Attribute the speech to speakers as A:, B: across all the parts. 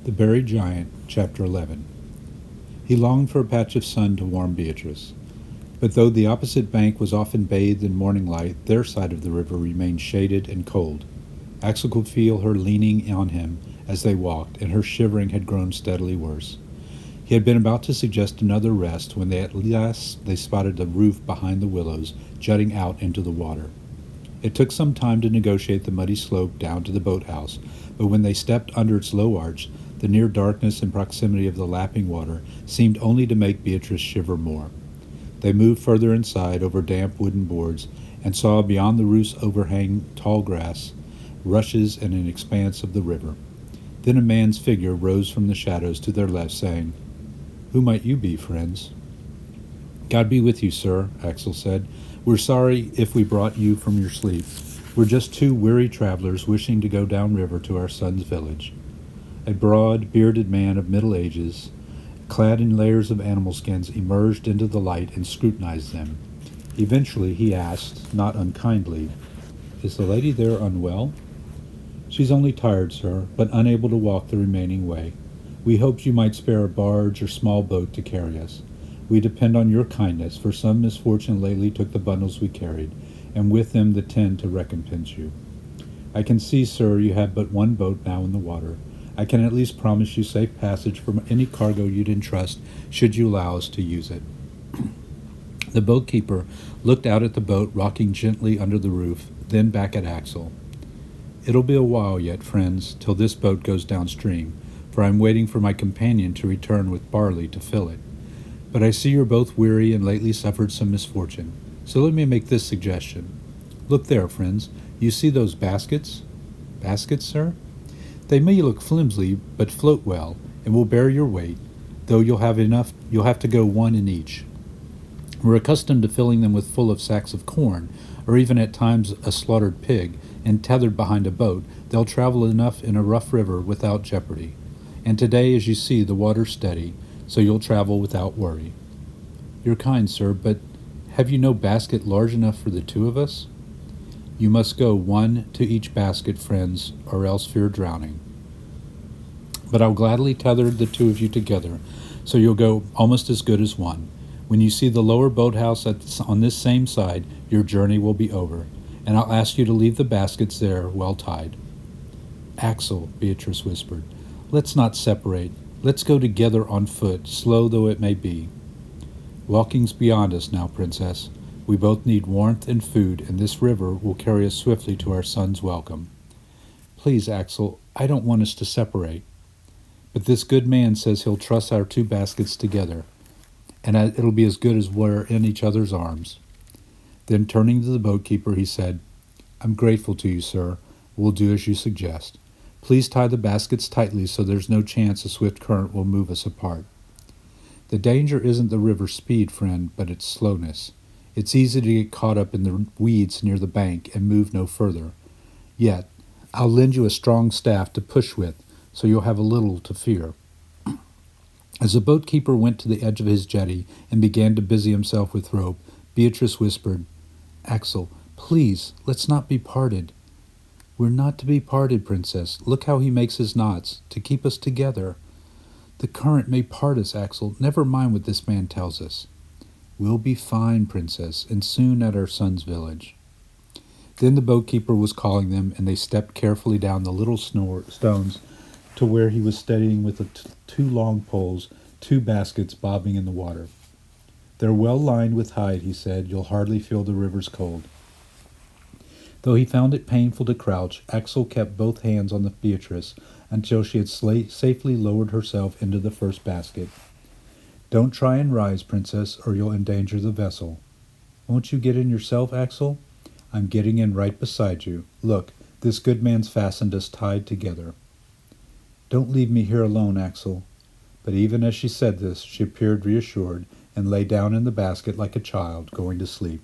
A: The Buried Giant, Chapter 11. He longed for a patch of sun to warm Beatrice. But though the opposite bank was often bathed in morning light, their side of the river remained shaded and cold. Axel could feel her leaning on him as they walked, and her shivering had grown steadily worse. He had been about to suggest another rest when at last they spotted the roof behind the willows jutting out into the water. It took some time to negotiate the muddy slope down to the boathouse, but when they stepped under its low arch, the near darkness and proximity of the lapping water seemed only to make Beatrice shiver more. They moved further inside over damp wooden boards and saw beyond the roof's overhang tall grass, rushes, and an expanse of the river. Then a man's figure rose from the shadows to their left, saying, "Who might you be, friends?" "God be with you, sir," Axel said. "We're sorry if we brought you from your sleep. We're just two weary travelers wishing to go downriver to our son's village." A broad, bearded man of middle ages, clad in layers of animal skins, emerged into the light and scrutinized them. Eventually he asked, not unkindly, "Is the lady there unwell?" "She's only tired, sir, but unable to walk the remaining way. We hoped you might spare a barge or small boat to carry us. We depend on your kindness, for some misfortune lately took the bundles we carried, and with them the tin to recompense you. I can see, sir, you have but one boat now in the water. I can at least promise you safe passage from any cargo you'd entrust, should you allow us to use it." The boatkeeper looked out at the boat rocking gently under the roof, then back at Axel. "It'll be a while yet, friends, till this boat goes downstream, for I'm waiting for my companion to return with barley to fill it. But I see you're both weary and lately suffered some misfortune, so let me make this suggestion. Look there, friends. You see those baskets?" "Baskets, sir?" "They may look flimsy, but float well, and will bear your weight, though you'll have to go one in each. We're accustomed to filling them full of sacks of corn, or even at times a slaughtered pig, and tethered behind a boat, they'll travel enough in a rough river without jeopardy. And today, as you see, the water's steady, so you'll travel without worry." "You're kind, sir, but have you no basket large enough for the two of us?" "You must go one to each basket, friends, or else fear drowning. But I'll gladly tether the two of you together, so you'll go almost as good as one. When you see the lower boathouse on this same side, your journey will be over, and I'll ask you to leave the baskets there well tied." "Axel," Beatrice whispered, "let's not separate. Let's go together on foot, slow though it may be. Walking's beyond us now, Princess. We both need warmth and food, and this river will carry us swiftly to our son's welcome." "Please, Axel, I don't want us to separate." "But this good man says he'll truss our two baskets together, and it'll be as good as we're in each other's arms." Then turning to the boatkeeper, he said, "I'm grateful to you, sir. We'll do as you suggest. Please tie the baskets tightly so there's no chance a swift current will move us apart. The danger isn't the river's speed, friend, but its slowness. It's easy to get caught up in the weeds near the bank and move no further. Yet, I'll lend you a strong staff to push with, so you'll have a little to fear." As the boatkeeper went to the edge of his jetty and began to busy himself with rope, Beatrice whispered, "Axel, please, let's not be parted." "We're not to be parted, Princess. Look how he makes his knots, to keep us together." "The current may part us, Axel. Never mind what this man tells us." "We'll be fine, Princess, and soon at our son's village." Then the boatkeeper was calling them, and they stepped carefully down the little stones to where he was steadying with two long poles, two baskets bobbing in the water. "They're well lined with hide," he said. "You'll hardly feel the river's cold." Though he found it painful to crouch, Axel kept both hands on the Beatrice until she had safely lowered herself into the first basket. "Don't try and rise, Princess, or you'll endanger the vessel." "Won't you get in yourself, Axel?" "I'm getting in right beside you. Look, this good man's fastened us tied together." "Don't leave me here alone, Axel." But even as she said this, she appeared reassured and lay down in the basket like a child going to sleep.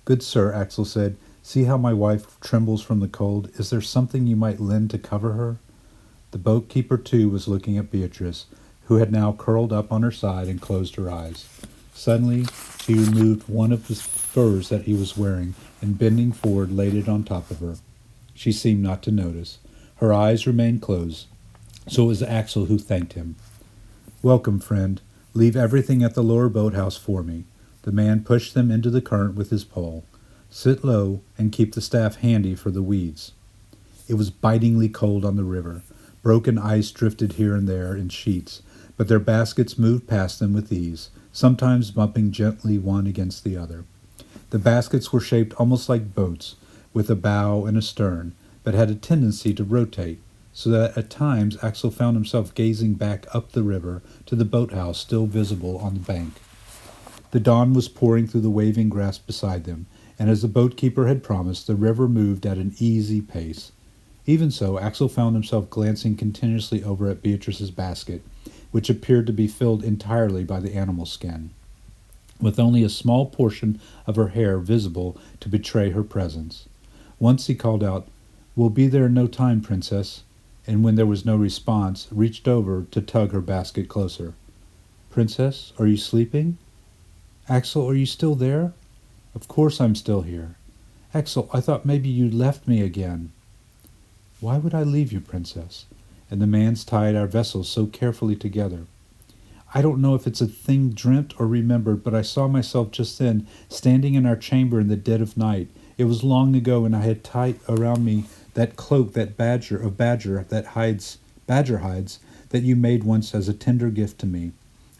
A: "Good sir," Axel said, "see how my wife trembles from the cold. Is there something you might lend to cover her?" The boatkeeper, too, was looking at Beatrice, who had now curled up on her side and closed her eyes. Suddenly, he removed one of the furs that he was wearing and, bending forward, laid it on top of her. She seemed not to notice. Her eyes remained closed. So it was Axel who thanked him. "Welcome, friend. Leave everything at the lower boathouse for me." The man pushed them into the current with his pole. "Sit low and keep the staff handy for the weeds." It was bitingly cold on the river. Broken ice drifted here and there in sheets, but their baskets moved past them with ease, sometimes bumping gently one against the other. The baskets were shaped almost like boats, with a bow and a stern, but had a tendency to rotate, so that at times Axel found himself gazing back up the river to the boathouse still visible on the bank. The dawn was pouring through the waving grass beside them, and as the boatkeeper had promised, the river moved at an easy pace. Even so, Axel found himself glancing continuously over at Beatrice's basket, which appeared to be filled entirely by the animal skin, with only a small portion of her hair visible to betray her presence. Once he called out, "We'll be there in no time, Princess," and when there was no response, reached over to tug her basket closer. "Princess, are you sleeping?" "Axel, are you still there?" "Of course I'm still here." "Axel, I thought maybe you'd left me again." "Why would I leave you, Princess?" And the man's tied our vessels so carefully together. "I don't know if it's a thing dreamt or remembered, but I saw myself just then, standing in our chamber in the dead of night. It was long ago, and I had tied around me that cloak, that badger hides that you made once as a tender gift to me.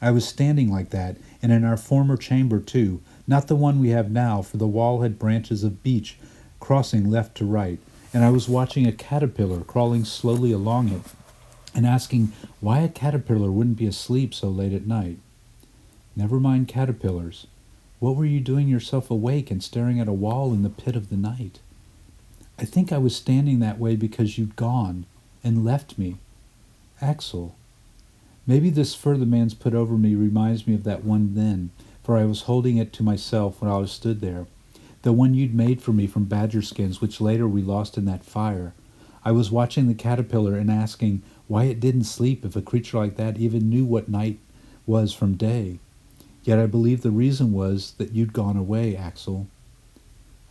A: I was standing like that, and in our former chamber too, not the one we have now, for the wall had branches of beech crossing left to right, and I was watching a caterpillar crawling slowly along it, and asking why a caterpillar wouldn't be asleep so late at night." "Never mind caterpillars. What were you doing yourself awake and staring at a wall in the pit of the night?" "I think I was standing that way because you'd gone and left me." "Axel, maybe this fur the man's put over me reminds me of that one then, for I was holding it to myself when I stood there. The one you'd made for me from badger skins, which later we lost in that fire. I was watching the caterpillar and asking why it didn't sleep if a creature like that even knew what night was from day. Yet I believe the reason was that you'd gone away, Axel."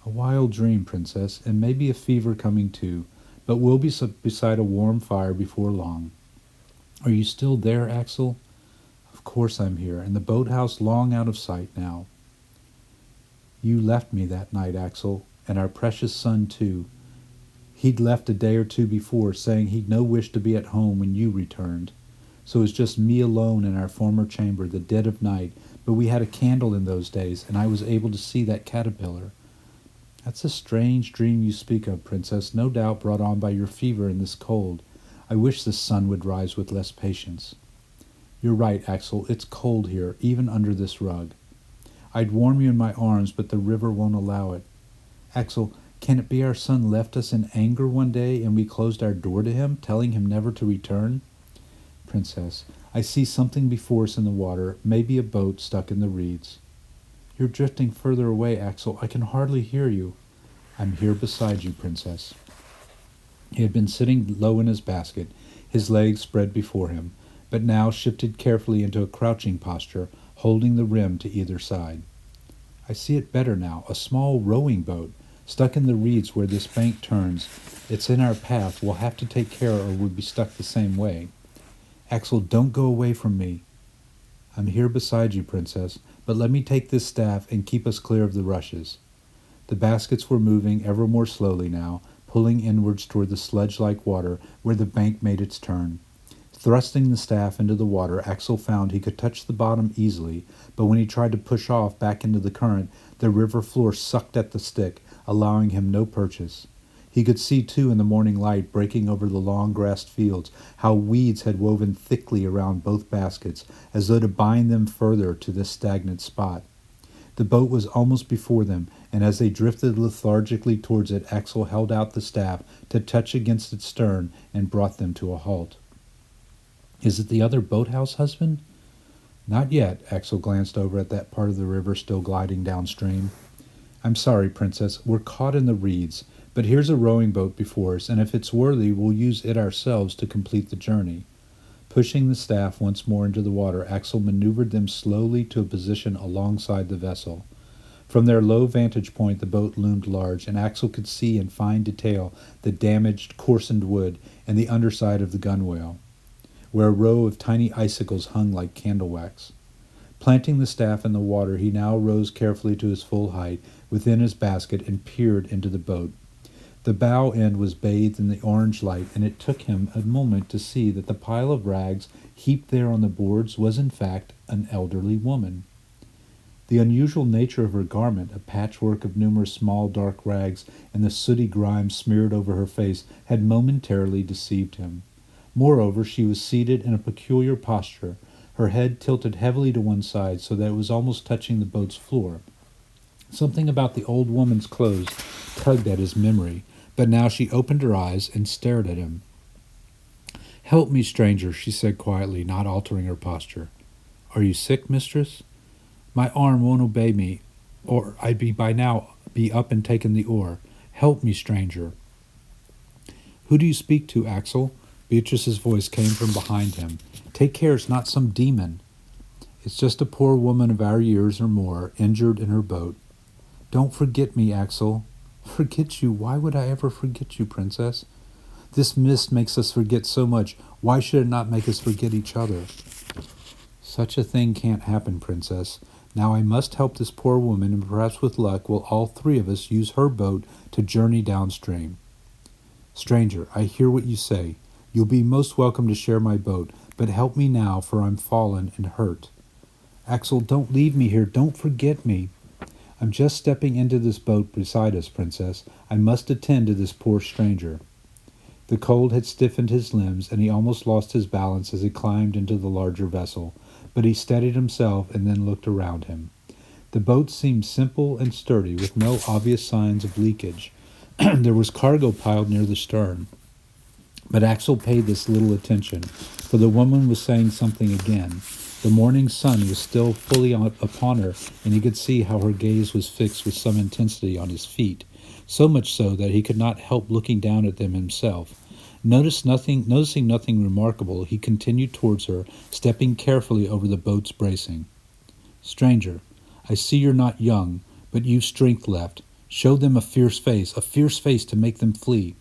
A: "A wild dream, Princess, and maybe a fever coming too, but we'll be beside a warm fire before long." "Are you still there, Axel?" "Of course I'm here, and the boathouse long out of sight now." "You left me that night, Axel, and our precious son too. He'd left a day or two before, saying he'd no wish to be at home when you returned. So it was just me alone in our former chamber, the dead of night, but we had a candle in those days, and I was able to see that caterpillar." "That's a strange dream you speak of, Princess, no doubt brought on by your fever and this cold. I wish the sun would rise with less patience." "You're right, Axel, it's cold here, even under this rug. I'd warm you in my arms, but the river won't allow it. Axel, can it be our son left us in anger one day and we closed our door to him, telling him never to return?" "Princess, I see something before us in the water, maybe a boat stuck in the reeds." "You're drifting further away, Axel. I can hardly hear you." "I'm here beside you, Princess." He had been sitting low in his basket, his legs spread before him, but now shifted carefully into a crouching posture, holding the rim to either side. "I see it better now, a small rowing boat, stuck in the reeds where this bank turns. It's in our path. We'll have to take care or we'll be stuck the same way." "Axel, don't go away from me." "I'm here beside you, Princess, but let me take this staff and keep us clear of the rushes." The baskets were moving ever more slowly now, pulling inwards toward the sludge-like water where the bank made its turn. Thrusting the staff into the water, Axel found he could touch the bottom easily, but when he tried to push off back into the current, the river floor sucked at the stick, allowing him no purchase. He could see, too, in the morning light, breaking over the long-grassed fields, how weeds had woven thickly around both baskets, as though to bind them further to this stagnant spot. The boat was almost before them, and as they drifted lethargically towards it, Axel held out the staff to touch against its stern and brought them to a halt. "Is it the other boathouse, husband?" "Not yet." Axel glanced over at that part of the river still gliding downstream. "I'm sorry, Princess, we're caught in the reeds, but here's a rowing boat before us, and if it's worthy, we'll use it ourselves to complete the journey." Pushing the staff once more into the water, Axel maneuvered them slowly to a position alongside the vessel. From their low vantage point, the boat loomed large, and Axel could see in fine detail the damaged, coarsened wood and the underside of the gunwale. where a row of tiny icicles hung like candle wax. Planting the staff in the water, he now rose carefully to his full height within his basket and peered into the boat. The bow end was bathed in the orange light, and it took him a moment to see that the pile of rags heaped there on the boards was in fact an elderly woman. The unusual nature of her garment, a patchwork of numerous small dark rags and the sooty grime smeared over her face, had momentarily deceived him. Moreover, she was seated in a peculiar posture, her head tilted heavily to one side so that it was almost touching the boat's floor. Something about the old woman's clothes tugged at his memory, but now she opened her eyes and stared at him. "Help me, stranger," she said quietly, not altering her posture. "Are you sick, mistress? My arm won't obey me, or I'd by now be up and taken the oar. Help me, stranger." "Who do you speak to, Axel?" Beatrice's voice came from behind him. "Take care it's not some demon." "It's just a poor woman of our years or more, injured in her boat." "Don't forget me, Axel." "Forget you? Why would I ever forget you, princess? This mist makes us forget so much. Why should it not make us forget each other?" "Such a thing can't happen, princess. Now I must help this poor woman, and perhaps with luck we'll all three of us use her boat to journey downstream." "Stranger, I hear what you say. You'll be most welcome to share my boat, but help me now, for I'm fallen and hurt." "Axel, don't leave me here. Don't forget me." "I'm just stepping into this boat beside us, princess. I must attend to this poor stranger." The cold had stiffened his limbs, and he almost lost his balance as he climbed into the larger vessel, but he steadied himself and then looked around him. The boat seemed simple and sturdy, with no obvious signs of leakage. There was cargo piled near the stern, but Axel paid this little attention, for the woman was saying something again. The morning sun was still fully upon her, and he could see how her gaze was fixed with some intensity on his feet, so much so that he could not help looking down at them himself. Noticing nothing remarkable, he continued towards her, stepping carefully over the boat's bracing. "Stranger, I see you're not young, but you've strength left. Show them a fierce face to make them flee."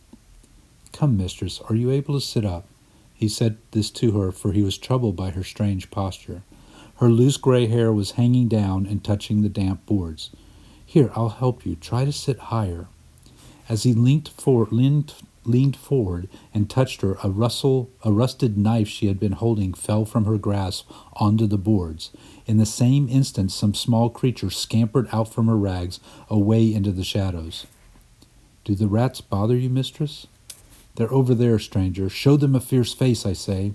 A: "Come, mistress, are you able to sit up?" He said this to her, for he was troubled by her strange posture. Her loose gray hair was hanging down and touching the damp boards. "Here, I'll help you. Try to sit higher." As he leaned forward and touched her, a rusted knife she had been holding fell from her grasp onto the boards. In the same instant, some small creature scampered out from her rags, away into the shadows. "Do the rats bother you, mistress?" "They're over there, stranger. Show them a fierce face, I say."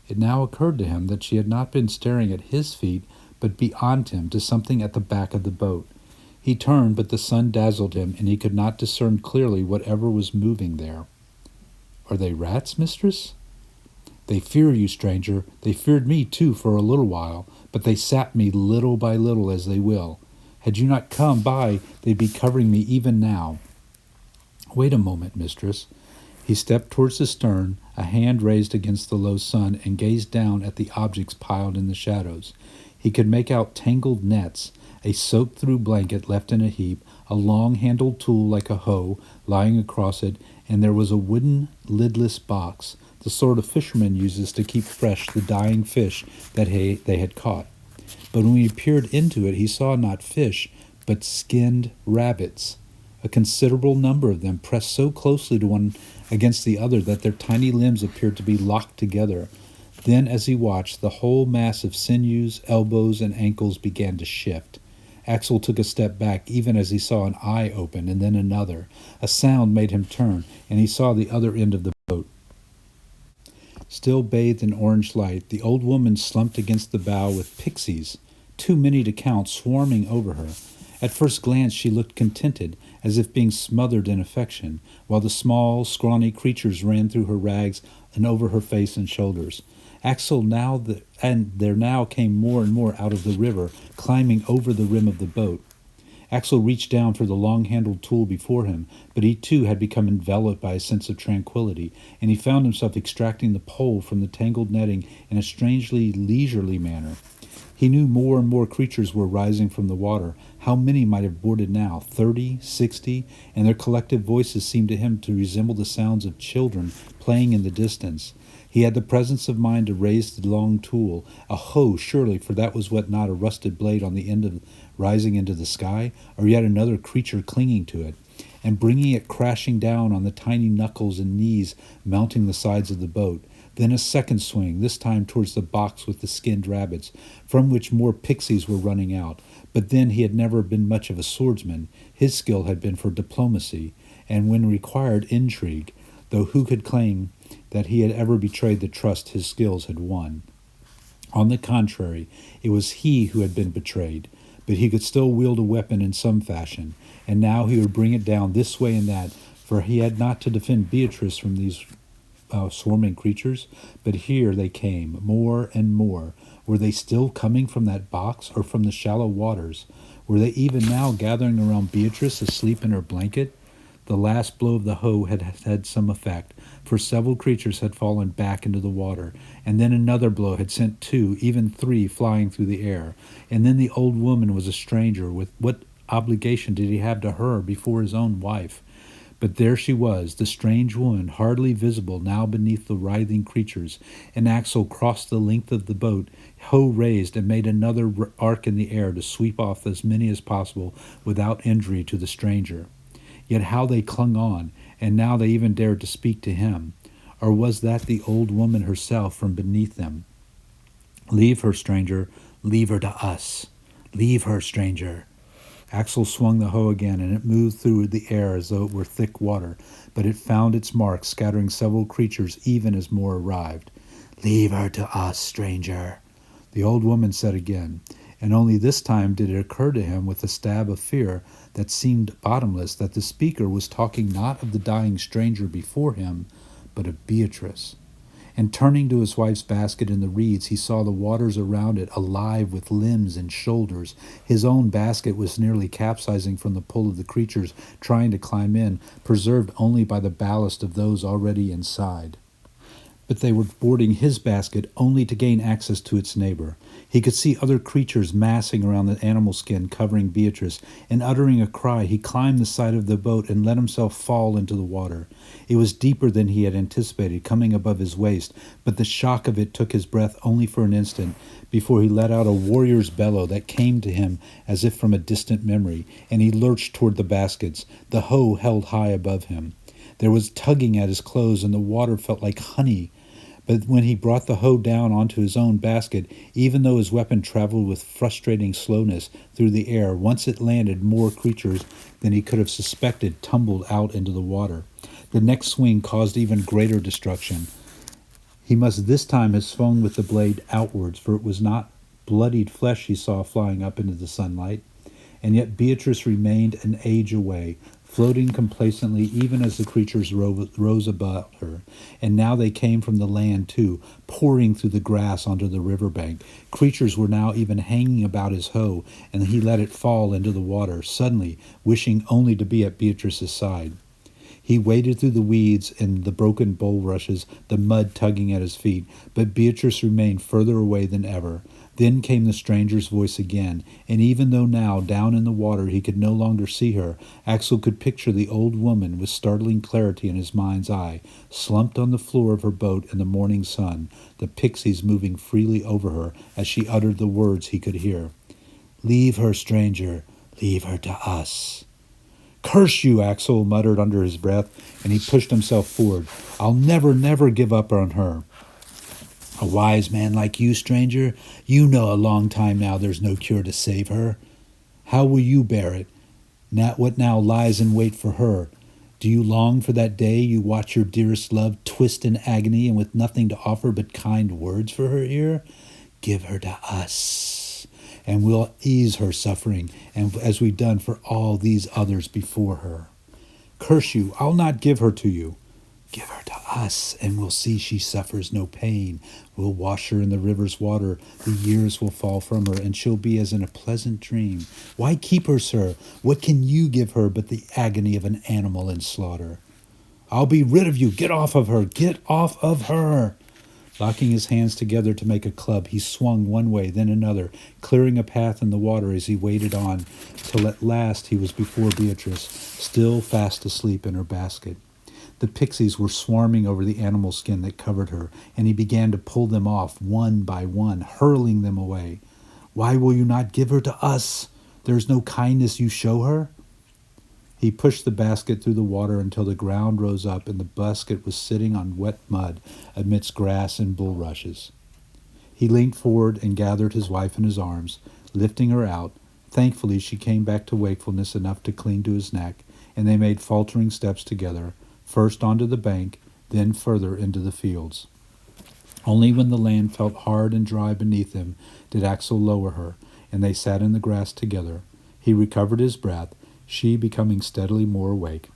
A: It now occurred to him that she had not been staring at his feet, but beyond him to something at the back of the boat. He turned, but the sun dazzled him, and he could not discern clearly whatever was moving there. "Are they rats, mistress?" "They fear you, stranger. They feared me, too, for a little while, but they sap me little by little as they will. Had you not come by, they'd be covering me even now." "Wait a moment, mistress." He stepped towards the stern, a hand raised against the low sun, and gazed down at the objects piled in the shadows. He could make out tangled nets, a soaked-through blanket left in a heap, a long-handled tool like a hoe lying across it, and there was a wooden, lidless box, the sort a fisherman uses to keep fresh the dying fish that they had caught. But when he peered into it, he saw not fish, but skinned rabbits. A considerable number of them pressed so closely to one against the other that their tiny limbs appeared to be locked together. Then, as he watched, the whole mass of sinews, elbows, and ankles began to shift. Axel took a step back, even as he saw an eye open, and then another. A sound made him turn, and he saw the other end of the boat. Still bathed in orange light, the old woman slumped against the bow with pixies, too many to count, swarming over her. At first glance she looked contented, as if being smothered in affection, while the small, scrawny creatures ran through her rags and over her face and shoulders. There now came more and more out of the river, climbing over the rim of the boat. Axel reached down for the long-handled tool before him, but he too had become enveloped by a sense of tranquility, and he found himself extracting the pole from the tangled netting in a strangely leisurely manner. He knew more and more creatures were rising from the water. How many might have boarded now? 30, 60, and their collective voices seemed to him to resemble the sounds of children playing in the distance. He had the presence of mind to raise the long tool, a hoe surely, for that was what not a rusted blade on the end of rising into the sky, or yet another creature clinging to it, and bringing it crashing down on the tiny knuckles and knees mounting the sides of the boat. Then a second swing, this time towards the box with the skinned rabbits, from which more pixies were running out. But then he had never been much of a swordsman. His skill had been for diplomacy, and when required, intrigue, though who could claim that he had ever betrayed the trust his skills had won? On the contrary, it was he who had been betrayed, but he could still wield a weapon in some fashion, and now he would bring it down this way and that, for he had not to defend Beatrice from these swarming creatures, but here they came, more and more. Were they still coming from that box, or from the shallow waters? Were they even now gathering around Beatrice asleep in her blanket? The last blow of the hoe had had some effect, for several creatures had fallen back into the water, and then another blow had sent 2, even 3, flying through the air. And then the old woman was a stranger. With what obligation did he have to her before his own wife? But there she was, the strange woman, hardly visible now beneath the writhing creatures, and Axel crossed the length of the boat, hoe raised, and made another arc in the air to sweep off as many as possible without injury to the stranger. Yet how they clung on, and now they even dared to speak to him. Or was that the old woman herself from beneath them? "Leave her, stranger. Leave her to us. Leave her, stranger." Axel swung the hoe again, and it moved through the air as though it were thick water, but it found its mark, scattering several creatures even as more arrived. "Leave her to us, stranger," the old woman said again, and only this time did it occur to him with a stab of fear that seemed bottomless that the speaker was talking not of the dying stranger before him, but of Beatrice. And turning to his wife's basket in the reeds, he saw the waters around it alive with limbs and shoulders. His own basket was nearly capsizing from the pull of the creatures trying to climb in, preserved only by the ballast of those already inside. But they were boarding his basket only to gain access to its neighbor. He could see other creatures massing around the animal skin covering Beatrice, and uttering a cry, he climbed the side of the boat and let himself fall into the water. It was deeper than he had anticipated, coming above his waist, but the shock of it took his breath only for an instant before he let out a warrior's bellow that came to him as if from a distant memory, and he lurched toward the baskets, the hoe held high above him. There was tugging at his clothes, and the water felt like honey. But when he brought the hoe down onto his own basket, even though his weapon traveled with frustrating slowness through the air, once it landed, more creatures than he could have suspected tumbled out into the water. The next swing caused even greater destruction. He must this time have swung with the blade outwards, for it was not bloodied flesh he saw flying up into the sunlight. And yet Beatrice remained an age away, floating complacently even as the creatures rose about her. And now they came from the land too, pouring through the grass onto the riverbank. Creatures were now even hanging about his hoe, and he let it fall into the water, suddenly wishing only to be at Beatrice's side. He waded through the weeds and the broken bulrushes, the mud tugging at his feet, but Beatrice remained further away than ever. Then came the stranger's voice again, and even though now, down in the water, he could no longer see her, Axel could picture the old woman with startling clarity in his mind's eye, slumped on the floor of her boat in the morning sun, the pixies moving freely over her as she uttered the words he could hear. "Leave her, stranger. Leave her to us." "Curse you," Axel muttered under his breath, and he pushed himself forward. "I'll never give up on her." "A wise man like you, stranger, you know a long time now there's no cure to save her. How will you bear it? What now lies in wait for her? Do you long for that day you watch your dearest love twist in agony and with nothing to offer but kind words for her ear? Give her to us, and we'll ease her suffering, and as we've done for all these others before her. Curse you, I'll not give her to you. Give her to us, and we'll see she suffers no pain. We'll wash her in the river's water. The years will fall from her, and she'll be as in a pleasant dream. Why keep her, sir? What can you give her but the agony of an animal in slaughter? I'll be rid of you. Get off of her. Get off of her." Locking his hands together to make a club, he swung one way, then another, clearing a path in the water as he waded on, till at last he was before Beatrice, still fast asleep in her basket. The pixies were swarming over the animal skin that covered her, and he began to pull them off one by one, hurling them away. "Why will you not give her to us? There is no kindness you show her?" He pushed the basket through the water until the ground rose up and the basket was sitting on wet mud amidst grass and bulrushes. He leaned forward and gathered his wife in his arms, lifting her out. Thankfully, she came back to wakefulness enough to cling to his neck, and they made faltering steps together, first onto the bank, then further into the fields. Only when the land felt hard and dry beneath them did Axel lower her, and they sat in the grass together. He recovered his breath, she becoming steadily more awake.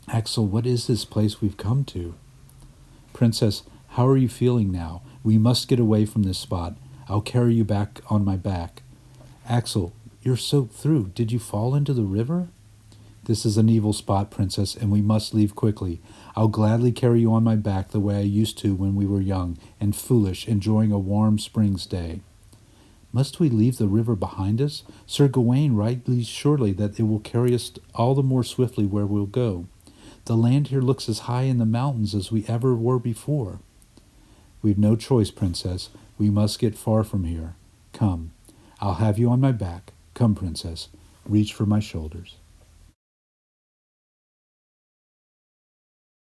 A: "Axel, what is this place we've come to?" "Princess, how are you feeling now? We must get away from this spot. I'll carry you back on my back." "Axel, you're soaked through. Did you fall into the river?" "This is an evil spot, Princess, and we must leave quickly. I'll gladly carry you on my back the way I used to when we were young and foolish, enjoying a warm spring's day." "Must we leave the river behind us? Sir Gawain rightly surely that it will carry us all the more swiftly where we'll go. The land here looks as high in the mountains as we ever were before." "We've no choice, Princess. We must get far from here. Come, I'll have you on my back. Come, Princess, reach for my shoulders."